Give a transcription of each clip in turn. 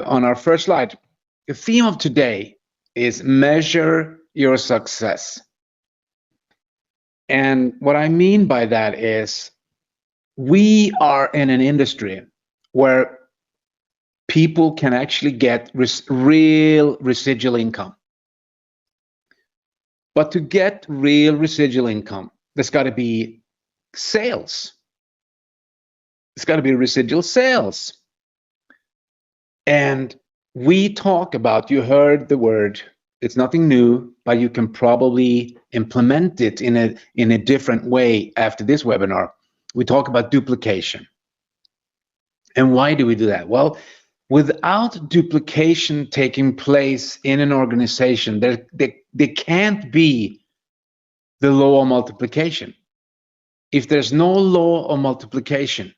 on our first slide, the theme of today is measure your success. And what I mean by that is we are in an industry where people can actually get real residual income. But to get real residual income, there's got to be sales. It's got to be residual sales. And we talk about, you heard the word, it's nothing new, but you can probably implement it in a different way after this webinar. We talk about duplication. And why do we do that? Well, without duplication taking place in an organization, there can't be the law of multiplication. If there's no law of multiplication,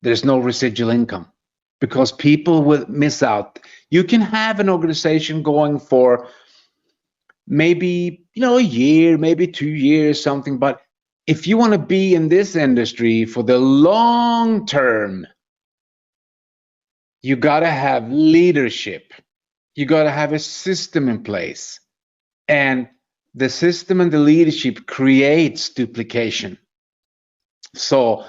there's no residual income, because people will miss out. You can have an organization going for maybe, a year, maybe 2 years, something, but if you want to be in this industry for the long term, you got to have leadership. You got to have a system in place. And the system and the leadership creates duplication. So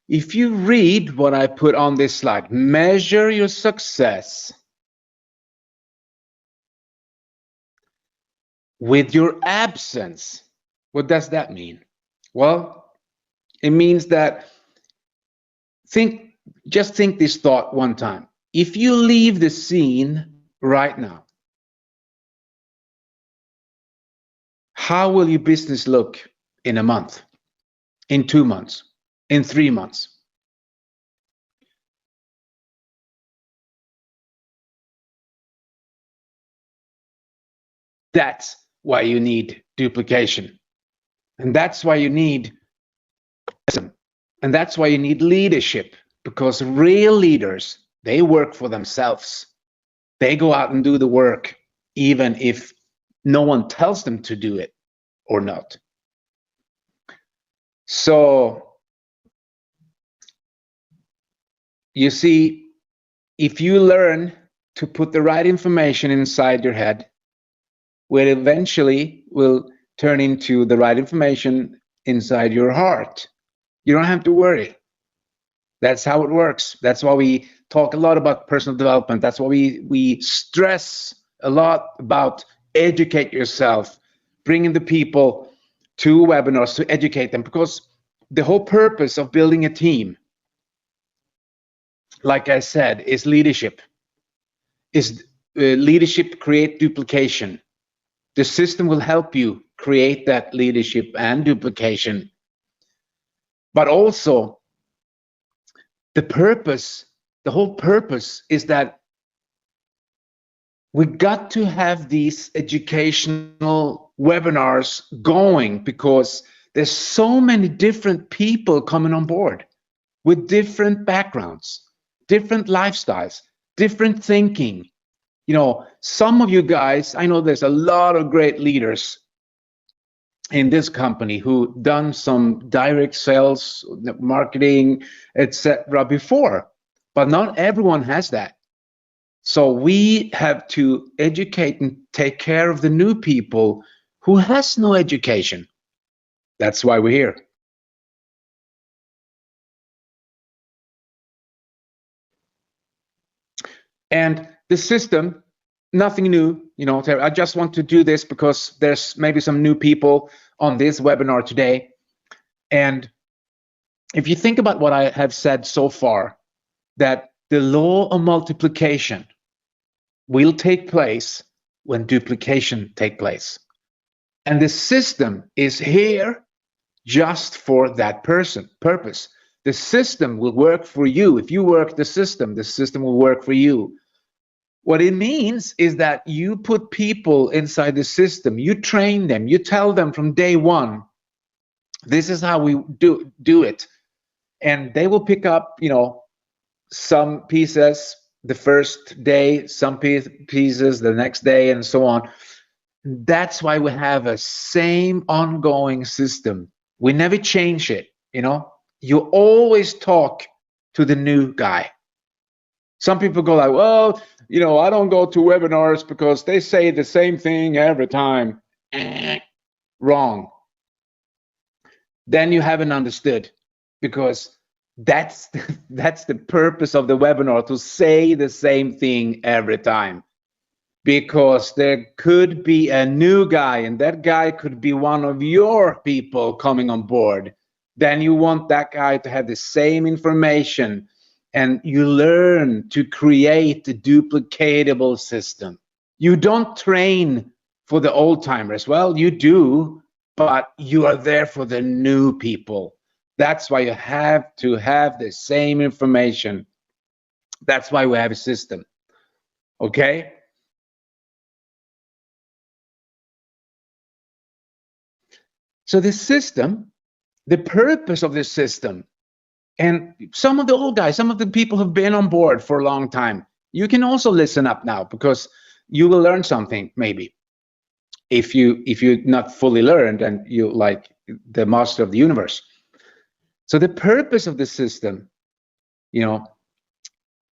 if you read what I put on this slide, measure your success with your absence. What does that mean? Well, it means that just think this thought one time. If you leave the scene right now, how will your business look in a month, in 2 months, in 3 months? That's why you need duplication. And that's why you need wisdom. And that's why you need leadership, because real leaders, they work for themselves. They go out and do the work, even if no one tells them to do it or not. So you see, if you learn to put the right information inside your head, it eventually will turn into the right information inside your heart. You don't have to worry. That's how it works. That's why we talk a lot about personal development. That's why we stress a lot about educate yourself, bringing the people to webinars to educate them, because the whole purpose of building a team, like I said, is leadership. Leadership create duplication. The system will help you create that leadership and duplication. But also, the whole purpose is that we got to have these educational webinars going, because there's so many different people coming on board with different backgrounds, different lifestyles, different thinking. Some of you guys, I know there's a lot of great leaders in this company who done some direct sales, marketing, etc. before, but not everyone has that. So we have to educate and take care of the new people who has no education. That's why we're here. And the system, nothing new, I just want to do this because there's maybe some new people on this webinar today. And if you think about what I have said so far, that the law of multiplication will take place when duplication takes place. And the system is here just for that purpose. The system will work for you. If you work the system will work for you. What it means is that you put people inside the system, you train them, you tell them from day one, this is how we do it. And they will pick up, some pieces the first day, some pieces the next day, and so on. That's why we have a same ongoing system. We never change it, You always talk to the new guy. Some people go like, well, I don't go to webinars because they say the same thing every time. Wrong. Then you haven't understood, because that's the purpose of the webinar, to say the same thing every time. Because there could be a new guy, and that guy could be one of your people coming on board. Then you want that guy to have the same information, and you learn to create a duplicatable system. You don't train for the old timers. Well, you do, but you are there for the new people. That's why you have to have the same information. That's why we have a system. Okay? So this system, the purpose of this system, and some of the old guys, some of the people who've been on board for a long time, you can also listen up now, because you will learn something, maybe. If you're not fully learned and you like the master of the universe. So the purpose of the system,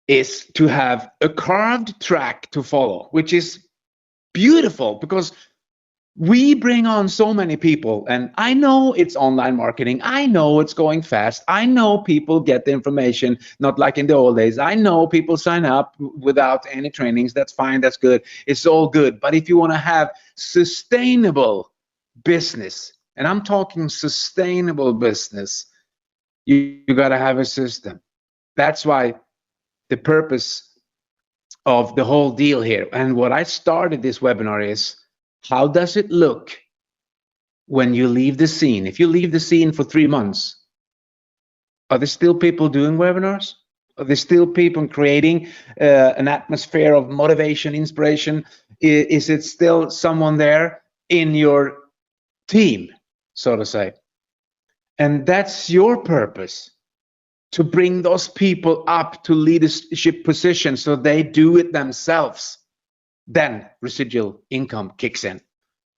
is to have a carved track to follow, which is beautiful, because we bring on so many people, and I know it's online marketing. I know it's going fast. I know people get the information, not like in the old days. I know people sign up without any trainings. That's fine. That's good. It's all good. But if you want to have sustainable business, and I'm talking sustainable business, you got to have a system. That's why the purpose of the whole deal here, and what I started this webinar is, how does it look when you leave the scene? If you leave the scene for 3 months, are there still people doing webinars? Are there still people creating an atmosphere of motivation, inspiration? Is it still someone there in your team, so to say? And that's your purpose, to bring those people up to leadership positions so they do it themselves. Then residual income kicks in.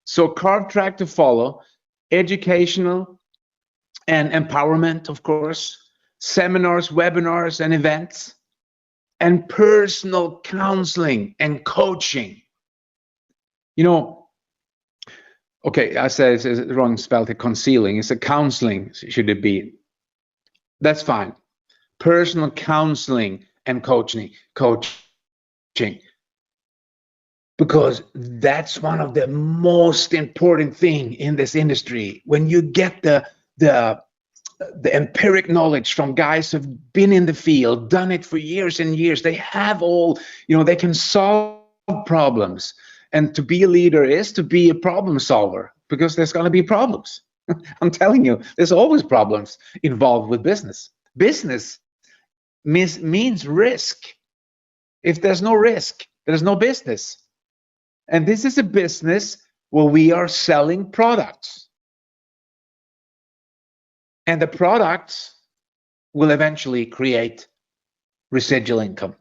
So carved track to follow, educational and empowerment, of course, seminars, webinars, and events, and personal counseling and coaching. Okay, I said it's wrong spelled, concealing. It's a counseling, should it be? That's fine. Personal counseling and coaching. Because that's one of the most important thing in this industry. When you get the empiric knowledge from guys who've been in the field, done it for years and years, they have all, they can solve problems. And to be a leader is to be a problem solver, because there's going to be problems. I'm telling you, there's always problems involved with business. Business means risk. If there's no risk, there's no business. And this is a business where we are selling products. And the products will eventually create residual income.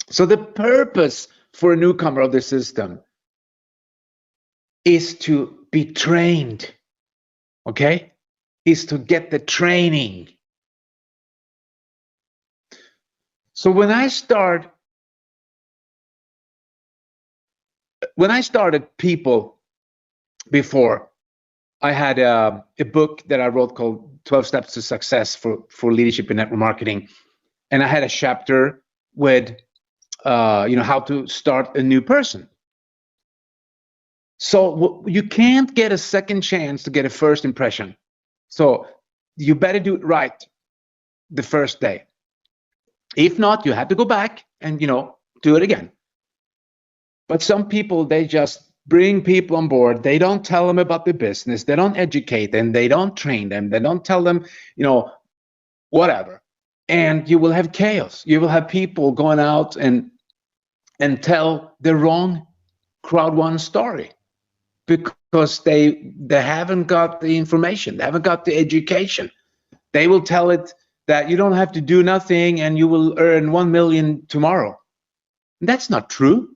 So the purpose for a newcomer of the system is to be trained, okay? Is to get the training. So when I started people before, I had a book that I wrote called 12 Steps to Success for Leadership in Network Marketing. And I had a chapter with, how to start a new person. So you can't get a second chance to get a first impression. So you better do it right the first day. If not, you have to go back and, do it again. But some people, they just bring people on board. They don't tell them about the business. They don't educate them. They don't train them. They don't tell them, whatever. And you will have chaos. You will have people going out and tell the wrong Crowd1 story, because they haven't got the information. They haven't got the education. They will tell it that you don't have to do nothing and you will earn 1 million tomorrow. That's not true.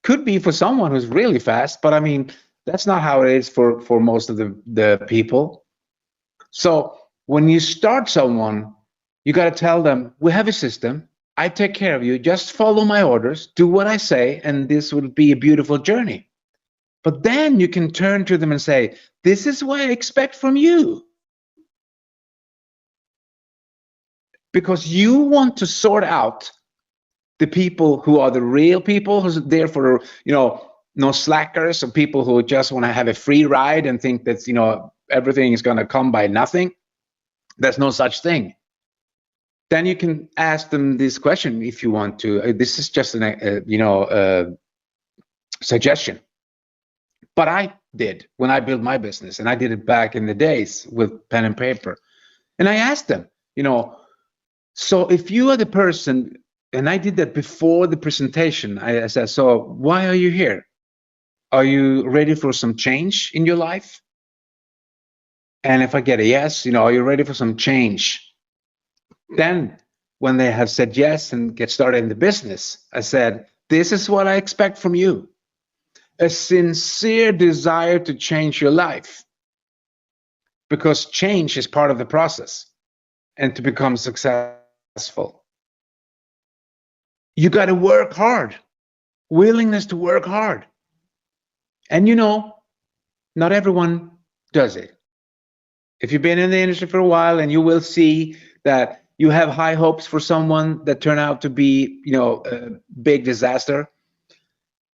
Could be for someone who's really fast, but I mean, that's not how it is for most of the people. So when you start someone, you got to tell them, we have a system. I take care of you. Just follow my orders, do what I say, and this will be a beautiful journey. But then you can turn to them and say, this is what I expect from you. Because you want to sort out the people who are the real people who's there for, no slackers, or people who just want to have a free ride and think that, everything is going to come by nothing. There's no such thing. Then you can ask them this question if you want to. This is just a suggestion. But I did when I built my business, and I did it back in the days with pen and paper. And I asked them, so if you are the person, and I did that before the presentation, I said, so why are you here? Are you ready for some change in your life? And if I get a yes, are you ready for some change? Then when they have said yes and get started in the business, I said, this is what I expect from you. A sincere desire to change your life. Because change is part of the process. And to become successful, you got to work hard. Willingness to work hard. And not everyone does it. If you've been in the industry for a while, and you will see that you have high hopes for someone that turn out to be, a big disaster.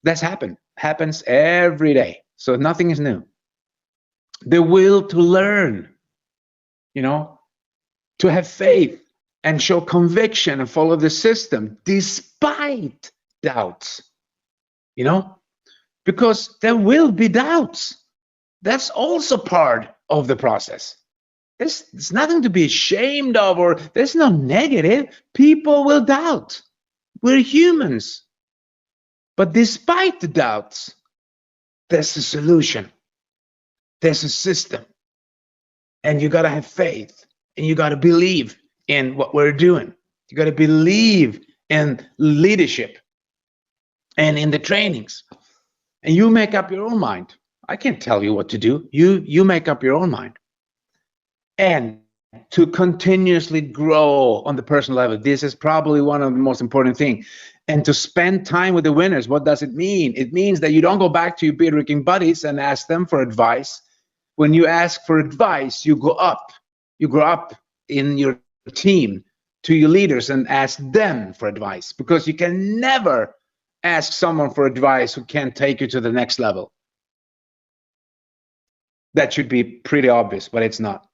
That's happens every day. So nothing is new. The will to learn, to have faith and show conviction and follow the system despite doubts, because there will be doubts. That's also part of the process. There's nothing to be ashamed of, or there's no negative. People will doubt. We're humans. But despite the doubts, there's a solution. There's a system. And you got to have faith. And you got to believe in what we're doing. You got to believe in leadership and in the trainings. And you make up your own mind. I can't tell you what to do. You make up your own mind. And to continuously grow on the personal level, this is probably one of the most important things. And to spend time with the winners, what does it mean? It means that you don't go back to your beer drinking buddies and ask them for advice. When you ask for advice, you go up. You grow up in your team to your leaders and ask them for advice, because you can never ask someone for advice who can't take you to the next level. That should be pretty obvious, but it's not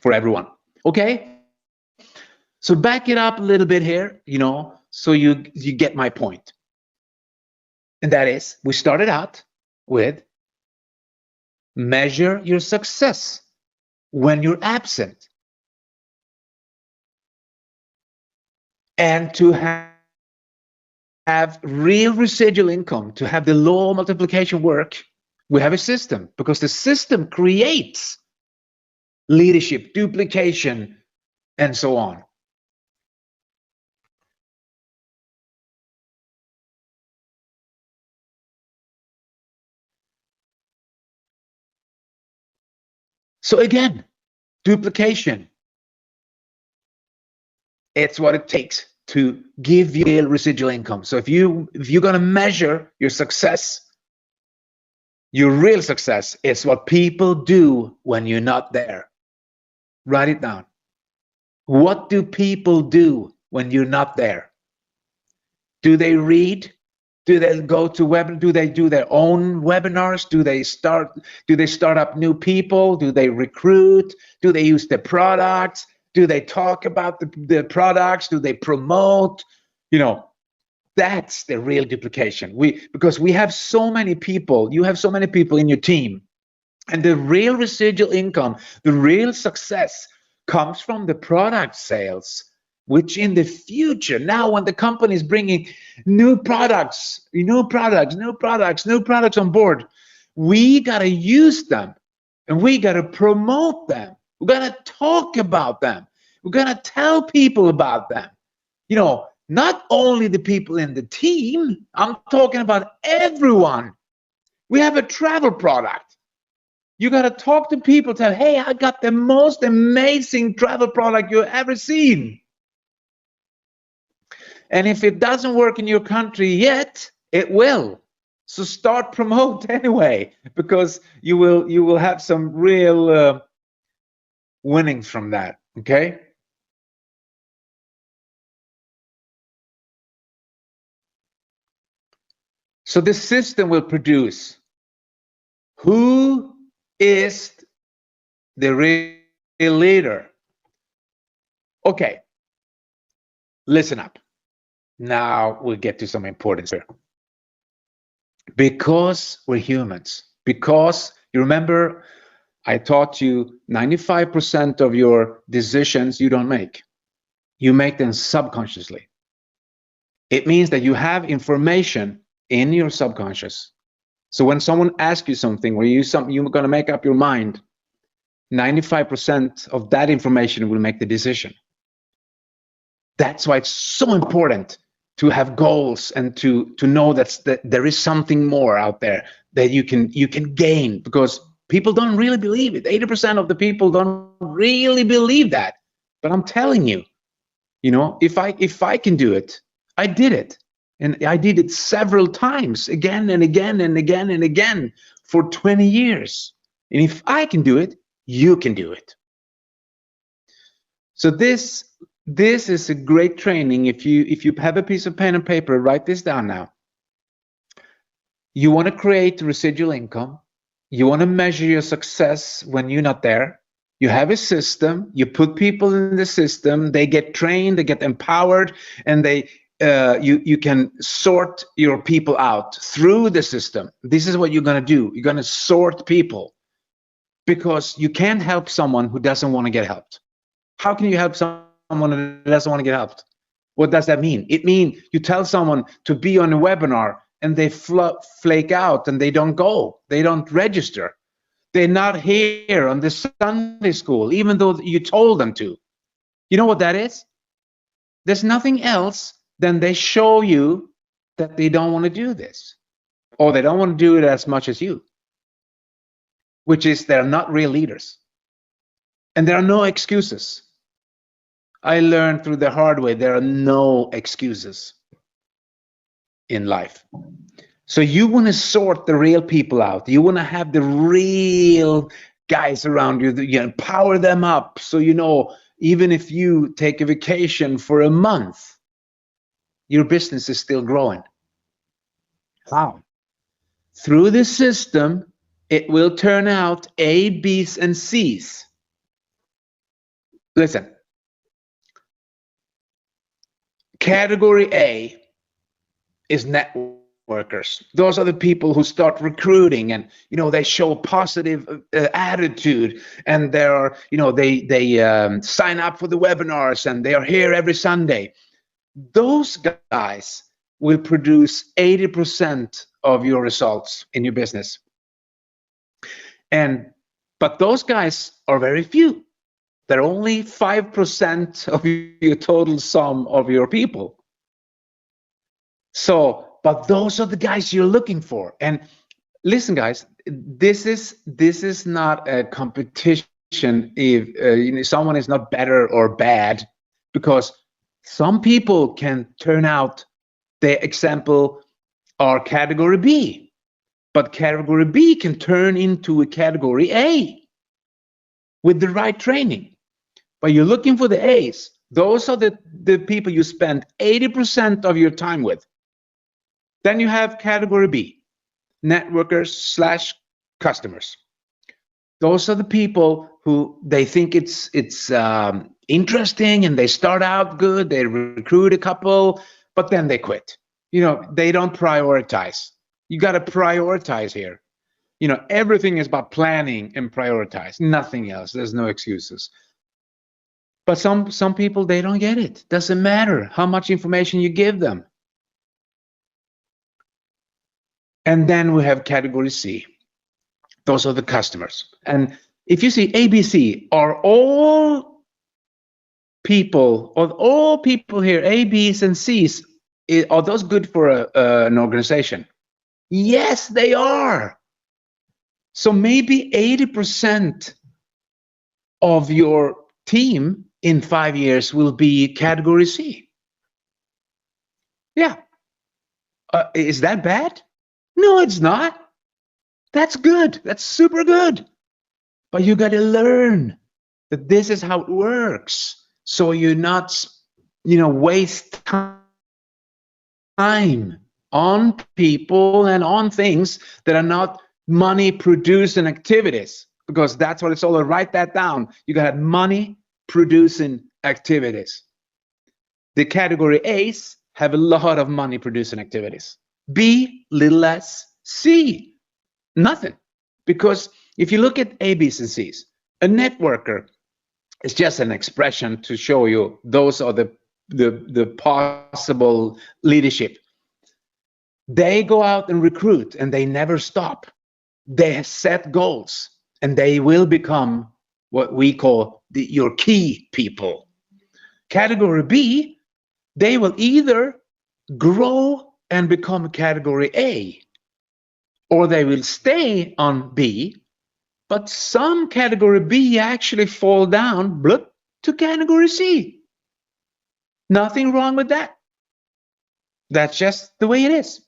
for everyone. Okay? So back it up a little bit here, so you get my point. And that is, we started out with measure your success when you're absent. And to have real residual income, to have the law of multiplication work, we have a system, because the system creates leadership, duplication, and so on. So again, duplication. It's what it takes to give you real residual income. So if you're going to measure your success, your real success is what people do when you're not there. Write it down. What do people do when you're not there? Do they read? Do they go to web? Do they do their own webinars? Do they start up new people? Do they recruit? Do they use the products? Do they talk about the products? Do they promote? That's the real duplication. Because we have so many people, you have so many people in your team, and the real residual income, the real success comes from the product sales, which in the future, now when the company is bringing new products on board, we got to use them, and we got to promote them. We got to talk about them. We're going to tell people about them. Not only the people in the team, I'm talking about everyone. We have a travel product. You got to talk to people, tell, hey, I got the most amazing travel product you've ever seen. And if it doesn't work in your country yet, it will. So start promote anyway, because you will have some real winnings from that. Okay. So the system will produce who is the real leader. Okay, listen up. Now we'll get to some importance here. Because we're humans, because you remember I taught you 95% of your decisions you don't make. You make them subconsciously. It means that you have information in your subconscious. So when someone asks you something, or you're going to make up your mind, 95% of that information will make the decision. That's why it's so important to have goals and to know that there is something more out there that you can gain, because people don't really believe it. 80% of the people don't really believe that. But I'm telling you, if I can do it, I did it. And I did it several times, again and again and again and again for 20 years. And if I can do it, you can do it. So this is a great training. If you have a piece of pen and paper, write this down now. You want to create residual income. You want to measure your success when you're not there. You have a system. You put people in the system. They get trained. They get empowered, and you can sort your people out through the system. This is what you're going to do. You're going to sort people, because you can't help someone who doesn't want to get helped. How can you help someone who doesn't want to get helped? What does that mean? It means you tell someone to be on a webinar and they flake out and they don't go. They don't register. They're not here on the Sunday school, even though you told them to. You know what that is? There's nothing else than they show you that they don't want to do this, or they don't want to do it as much as you, which is they're not real leaders. And there are no excuses. I learned through the hard way, there are no excuses in life. So you want to sort the real people out. You want to have the real guys around you, empower them up. So, even if you take a vacation for a month, your business is still growing. How? Through the system, it will turn out A, B's, and C's. Listen. Category A is networkers. Those are the people who start recruiting, and they show positive attitude, and they sign up for the webinars, and they are here every Sunday. Those guys will produce 80% of your results in your business. But those guys are very few. They're only 5% of your total sum of your people. But those are the guys you're looking for. And listen, guys, this is not a competition if someone is not better or bad, because some people can turn out, the example are category B, but category B can turn into a category A with the right training. But you're looking for the A's. Those are the people you spend 80% of your time with. Then you have category B, networkers / customers. Those are the people who they think it's interesting, and they start out good. They recruit a couple, but then they quit. They don't prioritize. You got to prioritize here. Everything is about planning and prioritize. Nothing else. There's no excuses. But some people, they don't get it. Doesn't matter how much information you give them. And then we have category C. Those are the customers. And if you see ABC, are all people here, A, B's, and C's, are those good for an organization? Yes, they are. So maybe 80% of your team in 5 years will be category C. Yeah. Is that bad? No, it's not. That's good. That's super good. But you got to learn that this is how it works. So you're not, waste time on people and on things that are not money producing activities, because that's what it's all about. Write that down. You got money producing activities. The category A's have a lot of money producing activities. B, little less. C, nothing. Because if you look at A, B's, and C's, a networker is just an expression to show you those are the possible leadership. They go out and recruit, and they never stop. They set goals, and they will become what we call your key people. Category B, they will either grow and become category A, or they will stay on B, but some category B actually fall down to category C. Nothing wrong with that. That's just the way it is.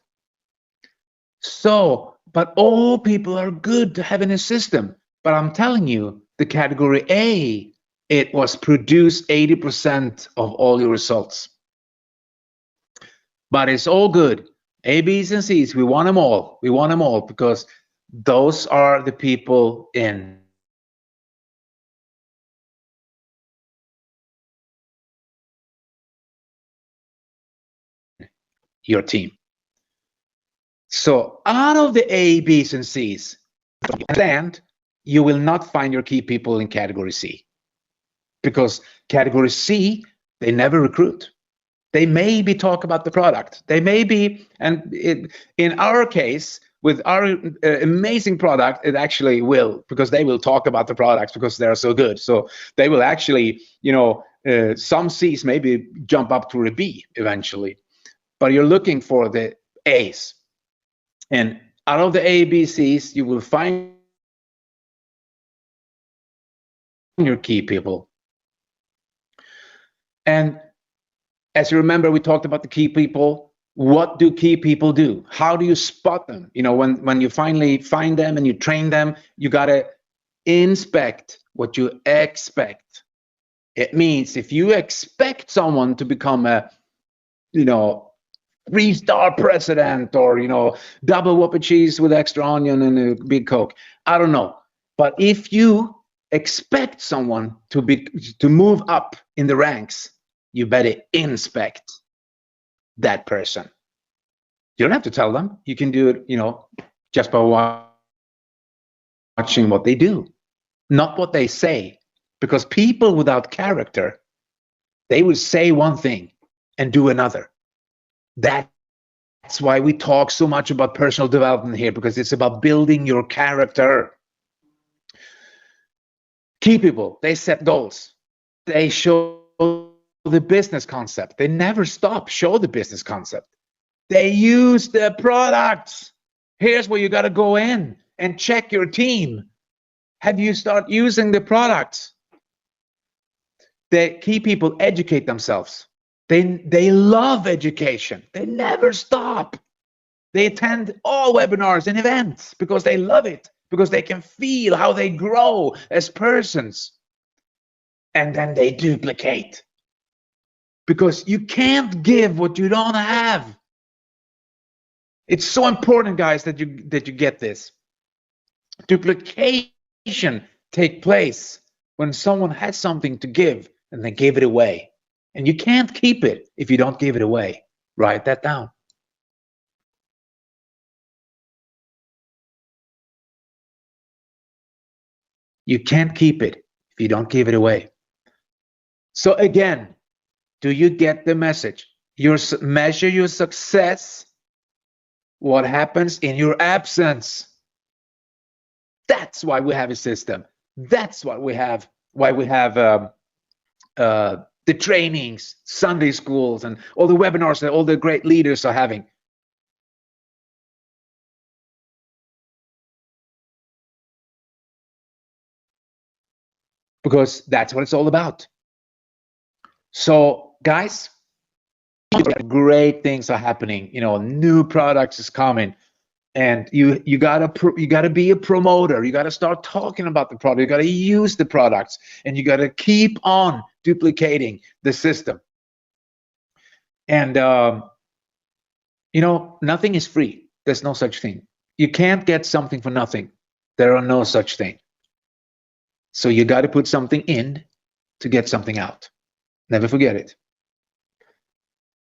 So, but all people are good to have in a system. But I'm telling you, the category A, it was produce 80% of all your results. But it's all good. A, B's, and C's, we want them all. We want them all because those are the people in your team. So out of the A, B's, and C's, you will not find your key people in category C. Because category C, they never recruit. They maybe talk about the product. They may be, and in our case, with our amazing product, it actually will, because they will talk about the products because they're so good. So they will actually, some C's maybe jump up to a B eventually. But you're looking for the A's. And out of the A, B, C's, you will find your key people. And as you remember, we talked about the key people. What do key people do? How do you spot them? When you finally find them and you train them, you got to inspect what you expect. It means if you expect someone to become a, 3-star president, or, double Whopper cheese with extra onion and a big Coke, I don't know. But if you expect someone to move up in the ranks, you better inspect that person. You don't have to tell them. You can do it, just by watching what they do, not what they say. Because people without character, they will say one thing and do another. That's why we talk so much about personal development here, because it's about building your character. Key people, they set goals. They show the business concept. They never stop show the business concept. They use the products. Here's where you got to go in and check your team. Have you start using the products? The key people educate themselves. They love education. They never stop. They attend all webinars and events because they love it, because they can feel how they grow as persons. And then they duplicate. Because you can't give what you don't have. It's so important, guys, that you get this. Duplication take place when someone has something to give and they give it away. And you can't keep it if you don't give it away. Write that down. You can't keep it if you don't give it away. So again, do you get the message? Measure your success. What happens in your absence? That's why we have a system. That's why we have the trainings, Sunday schools, and all the webinars that all the great leaders are having. Because that's what it's all about. So, guys, great things are happening. You know, new products is coming, and you gotta be a promoter. You gotta start talking about the product. You gotta use the products, and you gotta keep on duplicating the system. And you know, nothing is free. There's no such thing. You can't get something for nothing. There are no such thing. So you got to put something in to get something out. Never forget it.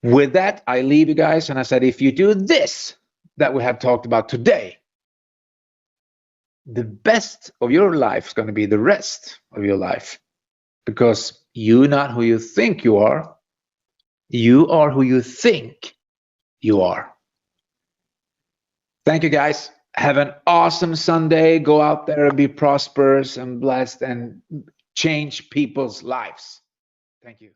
With that, I leave you guys, and I said, if you do this that we have talked about today, the best of your life is going to be the rest of your life, because you're not who you think you are. You are who you think you are. Thank you, guys. Have an awesome Sunday. Go out there and be prosperous and blessed and change people's lives. Thank you.